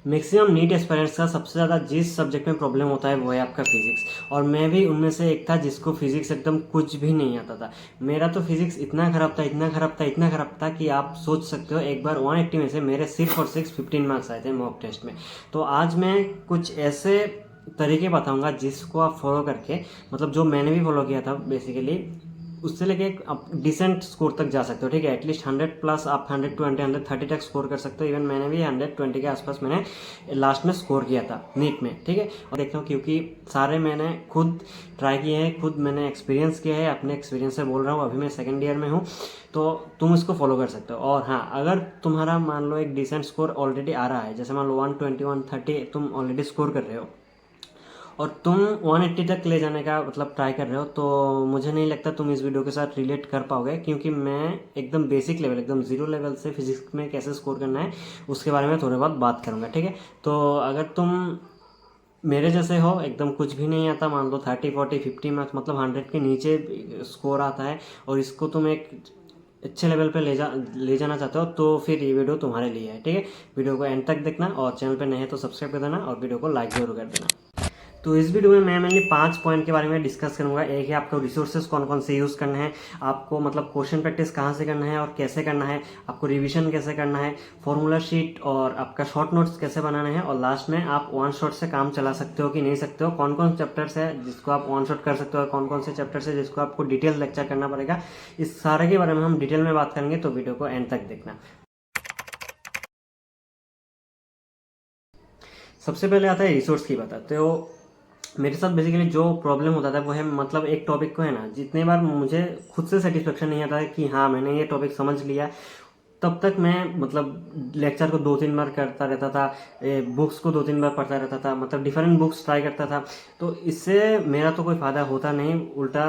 Maximum NEET aspirants का सबसे ज़्यादा जिस सब्जेक्ट में प्रॉब्लम होता है वो है आपका फिजिक्स। और मैं भी उनमें से एक था जिसको फिजिक्स एकदम कुछ भी नहीं आता था। मेरा तो फिजिक्स इतना खराब था, इतना खराब था, इतना खराब था कि आप सोच सकते हो। एक बार 180 में से मेरे सिर्फ और सिर्फ 15 मार्क्स आए थे मॉक टेस्ट में। तो आज मैं कुछ ऐसे तरीके बताऊंगा जिसको आप फॉलो करके, मतलब जो मैंने भी फॉलो किया था बेसिकली, उससे लेके आप डिसेंट स्कोर तक जा सकते हो। ठीक है, एटलीस्ट 100 प्लस आप 120 130 तक स्कोर कर सकते हो। इवन मैंने भी 120 के आसपास मैंने लास्ट में स्कोर किया था नीट में। ठीक है, और देखता हूँ क्योंकि सारे मैंने खुद ट्राई किए हैं, खुद मैंने एक्सपीरियंस किया है, अपने एक्सपीरियंस से बोल रहा हूँ। अभी मैं सेकेंड ईयर में हूँ, तो तुम इसको फॉलो कर सकते हो। और हाँ, अगर तुम्हारा मान लो एक डिसेंट स्कोर ऑलरेडी आ रहा है, जैसे मान लो 120 130 तुम ऑलरेडी स्कोर कर रहे हो और तुम 180 तक ले जाने का मतलब ट्राई कर रहे हो, तो मुझे नहीं लगता तुम इस वीडियो के साथ रिलेट कर पाओगे, क्योंकि मैं एकदम बेसिक लेवल, एकदम जीरो लेवल से फिजिक्स में कैसे स्कोर करना है उसके बारे में थोड़ी बहुत बात करूँगा। ठीक है, तो अगर तुम मेरे जैसे हो, एकदम कुछ भी नहीं आता, मान लो 30 40 50 मार्क्स मतलब 100 के नीचे स्कोर आता है, और इसको तुम एक अच्छे लेवल पे ले जाना चाहते हो, तो फिर ये वीडियो तुम्हारे लिए है। ठीक है, वीडियो को एंड तक देखना, और चैनल पे नए हैं तो सब्सक्राइब कर देना, और वीडियो को लाइक जरूर कर देना। तो इस वीडियो में मैं मेनली 5 पॉइंट के बारे में डिस्कस करूंगा। एक है आपको रिसोर्सेज कौन कौन से यूज़ करना है, आपको मतलब क्वेश्चन प्रैक्टिस कहाँ से करना है और कैसे करना है, आपको रिवीजन कैसे करना है, फॉर्मूला शीट और आपका शॉर्ट नोट्स कैसे बनाना है, और लास्ट में आप वन शॉट से काम चला सकते हो कि नहीं सकते हो, कौन कौन चैप्टर्स है जिसको आप वन शॉट कर सकते हो, कौन कौन से चैप्टर्स है जिसको आपको डिटेल लेक्चर करना पड़ेगा। इस सारे के बारे में हम डिटेल में बात करेंगे, तो वीडियो को एंड तक देखना। सबसे पहले आता है रिसोर्स की बात। तो मेरे साथ बेसिकली जो प्रॉब्लम होता था वो है, मतलब एक टॉपिक को है ना, जितने बार मुझे खुद से सेटिस्फेक्शन नहीं आता है कि हाँ मैंने ये टॉपिक समझ लिया, तब तक मैं मतलब लेक्चर को 2-3 बार करता रहता था, बुक्स को 2-3 बार पढ़ता रहता था, मतलब डिफरेंट बुक्स ट्राई करता था। तो इससे मेरा तो कोई फ़ायदा होता नहीं, उल्टा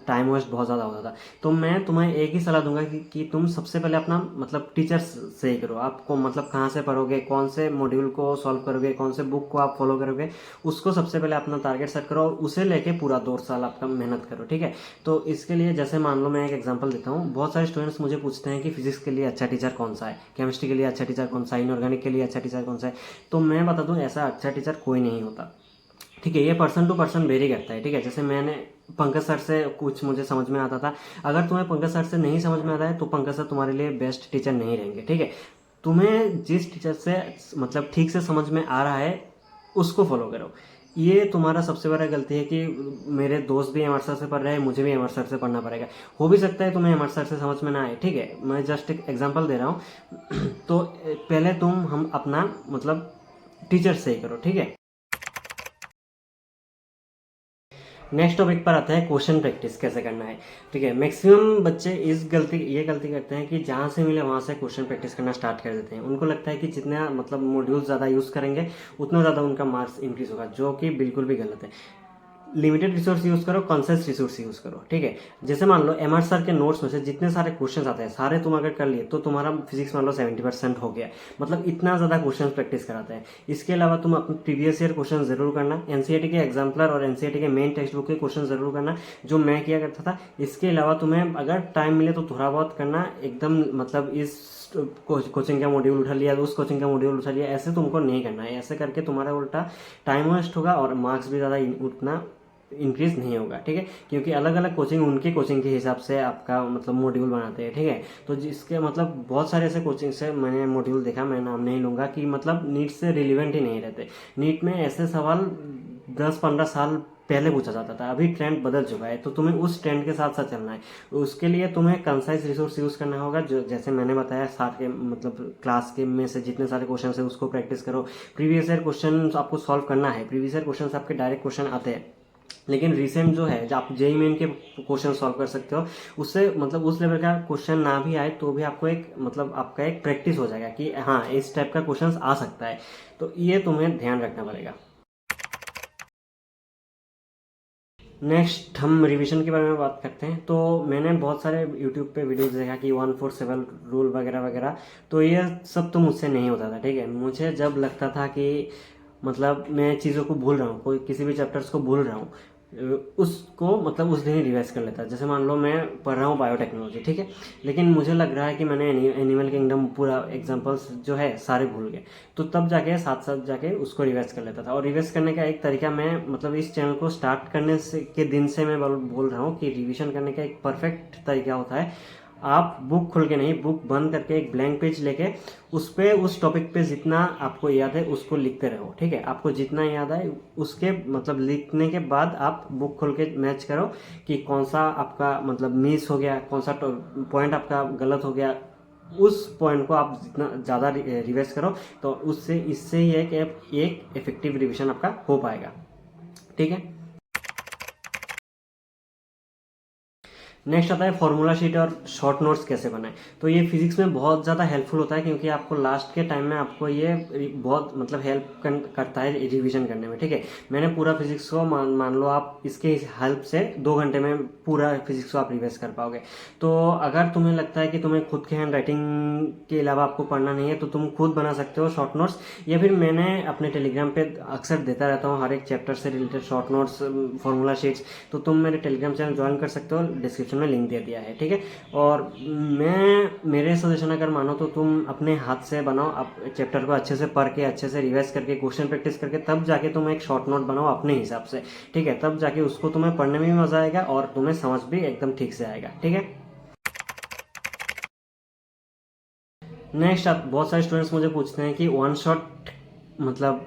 टाइम वेस्ट बहुत ज़्यादा होता था। तो मैं तुम्हें एक ही सलाह दूंगा कि तुम सबसे पहले अपना मतलब टीचर्स से ही करो। आपको मतलब कहाँ से पढ़ोगे, कौन से मॉड्यूल को सॉल्व करोगे, कौन से बुक को आप फॉलो करोगे, उसको सबसे पहले अपना टारगेट सेट करो, और उसे लेके पूरा 2 साल आपका मेहनत करो। ठीक है, तो इसके लिए जैसे मान लो मैं एक एग्जांपल देता हूँ। बहुत सारे स्टूडेंट्स मुझे पूछते हैं कि फिजिक्स के लिए अच्छा टीचर कौन सा है, केमिस्ट्री के लिए अच्छा टीचर कौन सा है, इनऑर्गेनिक के लिए अच्छा टीचर कौन सा है। तो मैं बता दूं, ऐसा अच्छा टीचर कोई नहीं होता। ठीक है, ये पर्सन टू पर्सन वेरी करता है। ठीक है, जैसे मैंने पंकज सर से कुछ मुझे समझ में आता था, अगर तुम्हें पंकज सर से नहीं समझ में आता है तो पंकज सर तुम्हारे लिए बेस्ट टीचर नहीं रहेंगे। ठीक है, तुम्हें जिस टीचर से मतलब ठीक से समझ में आ रहा है उसको फॉलो करो। ये तुम्हारा सबसे बड़ा गलती है कि मेरे दोस्त भी एमआर सर से पढ़ रहे हैं, मुझे भी एमआर सर से पढ़ना पड़ेगा। हो भी सकता है तुम्हें एमआर सर से समझ में ना आए। ठीक है, मैं जस्ट एक एग्जांपल दे रहा हूँ। तो पहले हम अपना मतलब टीचर से ही करो। ठीक है, नेक्स्ट टॉपिक पर आता है क्वेश्चन प्रैक्टिस कैसे करना है। ठीक है, मैक्सिमम बच्चे ये गलती करते हैं कि जहाँ से मिले वहाँ से क्वेश्चन प्रैक्टिस करना स्टार्ट कर देते हैं। उनको लगता है कि जितना मतलब मॉड्यूल ज़्यादा यूज़ करेंगे उतना ज़्यादा उनका मार्क्स इंक्रीज होगा, जो कि बिल्कुल भी गलत है। लिमिटेड रिसोर्स यूज करो, कॉन्सेस रिसोर्स यूज करो। ठीक है, जैसे मान लो एमआर सर के नोट्स में से जितने सारे क्वेश्चन आते हैं सारे तुम अगर कर लिए तो तुम्हारा फिजिक्स मान लो 70% हो गया। मतलब इतना ज्यादा क्वेश्चन प्रैक्टिस कराते हैं। इसके अलावा तुम अपने प्रीवियस ईयर क्वेश्चन जरूर करना, एनसीईआरटी के एग्जाम्पलर और एनसीईआरटी के मेन टेक्स्ट बुक के क्वेश्चन जरूर करना, जो मैं किया करता था। इसके अलावा तुम्हें अगर टाइम मिले तो थोड़ा बहुत करना, एकदम मतलब इस कोचिंग का मॉड्यूल उठा लिया, उस कोचिंग का मॉड्यूल उठा लिया, ऐसे तुमको नहीं करना है। ऐसे करके तुम्हारा उल्टा टाइम वेस्ट होगा और मार्क्स भी ज़्यादा उतना इंक्रीज नहीं होगा। ठीक है, क्योंकि अलग अलग कोचिंग उनके कोचिंग के हिसाब से आपका मतलब मॉड्यूल बनाते हैं। ठीक है, तो जिसके मतलब बहुत सारे ऐसे कोचिंग से मैंने मॉड्यूल देखा, मैं नाम नहीं लूँगा, कि मतलब नीट से रिलेवेंट ही नहीं रहते। नीट में ऐसे सवाल 10-15 साल पहले पूछा जाता था, अभी ट्रेंड बदल चुका है, तो तुम्हें उस ट्रेंड के साथ साथ चलना है। उसके लिए तुम्हें कंसाइज रिसोर्स यूज़ करना होगा, जो जैसे मैंने बताया सारे के मतलब क्लास के में से जितने सारे क्वेश्चन है उसको प्रैक्टिस करो। प्रीवियस ईयर क्वेश्चन आपको सॉल्व करना है, प्रीवियस ईयर क्वेश्चन आपके डायरेक्ट क्वेश्चन आते हैं, लेकिन रिसेंट जो है जो आप जेई मेन के क्वेश्चन सॉल्व कर सकते हो, उससे मतलब उस लेवल का क्वेश्चन ना भी आए तो भी आपको एक मतलब आपका एक प्रैक्टिस हो जाएगा कि हाँ इस टाइप का क्वेश्चन आ सकता है। तो ये तुम्हें ध्यान रखना पड़ेगा। नेक्स्ट हम रिवीजन के बारे में बात करते हैं। तो मैंने बहुत सारे यूट्यूब पे वीडियोस देखा कि 147 रूल वगैरह वगैरह, तो ये सब तो मुझसे नहीं होता था। ठीक है, मुझे जब लगता था कि मतलब मैं चीज़ों को भूल रहा हूँ, कोई किसी भी चैप्टर्स को भूल रहा हूँ, उसको मतलब उस दिन ही रिवाइज कर लेता। जैसे मान लो मैं पढ़ रहा हूँ बायोटेक्नोलॉजी, ठीक है, लेकिन मुझे लग रहा है कि मैंने एनिमल किंगडम पूरा एग्जांपल्स जो है सारे भूल गए, तो तब जाके साथ साथ जाके उसको रिवाइज कर लेता था। और रिवाइज करने का एक तरीका, मैं मतलब इस चैनल को स्टार्ट करने से के दिन से मैं बोल रहा हूँ कि रिविजन करने का एक परफेक्ट तरीका होता है, आप बुक खोल के नहीं, बुक बंद करके एक ब्लैंक पेज लेके उस पे उस टॉपिक पे जितना आपको याद है उसको लिखते रहो, ठीक है। आपको जितना याद आए उसके मतलब लिखने के बाद आप बुक खोल के मैच करो कि कौन सा आपका मतलब मिस हो गया, कौन सा पॉइंट आपका गलत हो गया। उस पॉइंट को आप जितना ज़्यादा रिवाइज करो तो उससे इससे ही है कि एक इफेक्टिव रिविजन आपका हो पाएगा, ठीक है। नेक्स्ट आता है फॉर्मूला शीट और शॉर्ट नोट्स कैसे बनाएं। तो ये फिजिक्स में बहुत ज़्यादा हेल्पफुल होता है, क्योंकि आपको लास्ट के टाइम में आपको ये बहुत मतलब हेल्प करता है रिवीजन करने में, ठीक है। मैंने पूरा फिजिक्स को मान लो आप इसके हेल्प से 2 घंटे में पूरा फिजिक्स को आप रिवाइज कर पाओगे। तो अगर तुम्हें लगता है कि तुम्हें खुद के हैंड राइटिंग के अलावा आपको पढ़ना नहीं है, तो तुम खुद बना सकते हो शॉर्ट नोट्स, या फिर मैंने अपने टेलीग्राम पे अक्सर देता रहता हूँ हर एक चैप्टर से related short notes, formula sheets. तो तुम मेरे टेलीग्राम चैनल ज्वाइन कर सकते हो, डिस्क्रिप्शन में लिंक दे दिया है, ठीक है। और मेरे सजेशन अगर मानो तो तुम अपने हाथ से बनाओ, आप चैप्टर को अच्छे से पढ़ के अच्छे से रिवाइज करके क्वेश्चन प्रैक्टिस करके तब जाके तुम एक शॉर्ट नोट बनाओ अपने हिसाब से, ठीक है। तब जाके उसको तुम्हें पढ़ने में भी मजा आएगा और तुम्हें समझ भी एकदम ठीक से आएगा, ठीक है। नेक्स्ट, आप बहुत सारे स्टूडेंट्स मुझे पूछते हैं कि वन शॉट मतलब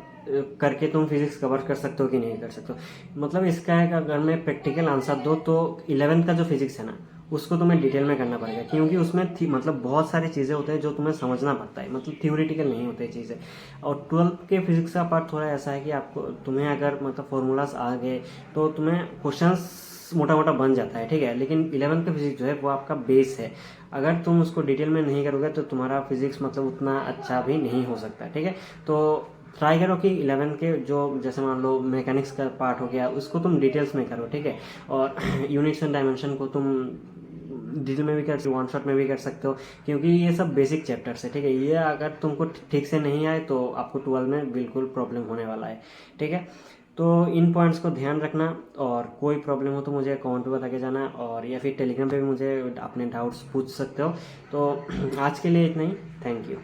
करके तुम फिजिक्स कवर कर सकते हो कि नहीं कर सकते हो। मतलब इसका है कि अगर मैं प्रैक्टिकल आंसर दो तो 11th का जो फिजिक्स है ना, उसको तुम्हें डिटेल में करना पड़ेगा, क्योंकि उसमें मतलब बहुत सारी चीज़ें होती हैं जो तुम्हें समझना पड़ता है, मतलब थ्योरेटिकल नहीं होते चीज़ें। और 12th के फिजिक्स का पार्ट थोड़ा ऐसा है कि आपको तुम्हें अगर मतलब फॉर्मूलाज आ गए तो तुम्हें क्वेश्चंस मोटा मोटा बन जाता है, ठीक है। लेकिन 11th का फिजिक्स जो है वो आपका बेस है, अगर तुम उसको डिटेल में नहीं करोगे तो तुम्हारा फिजिक्स मतलब उतना अच्छा भी नहीं हो सकता, ठीक है। तो ट्राई करो कि 11 के जो जैसे मान लो मैकेनिक्स का पार्ट हो गया उसको तुम डिटेल्स में करो, ठीक है। और यूनिट्स एंड डायमेंशन को तुम डिटेल में भी कर सकते हो, वन शॉट में भी कर सकते हो, क्योंकि ये सब बेसिक चैप्टर्स है, ठीक है। ये अगर तुमको ठीक से नहीं आए तो आपको 12 में बिल्कुल प्रॉब्लम होने वाला है, ठीक है। तो इन पॉइंट्स को ध्यान रखना, और कोई प्रॉब्लम हो तो मुझे कमेंट पे बता के जाना, और या फिर टेलीग्राम पे भी मुझे अपने डाउट्स पूछ सकते हो। तो आज के लिए इतना ही, थैंक यू।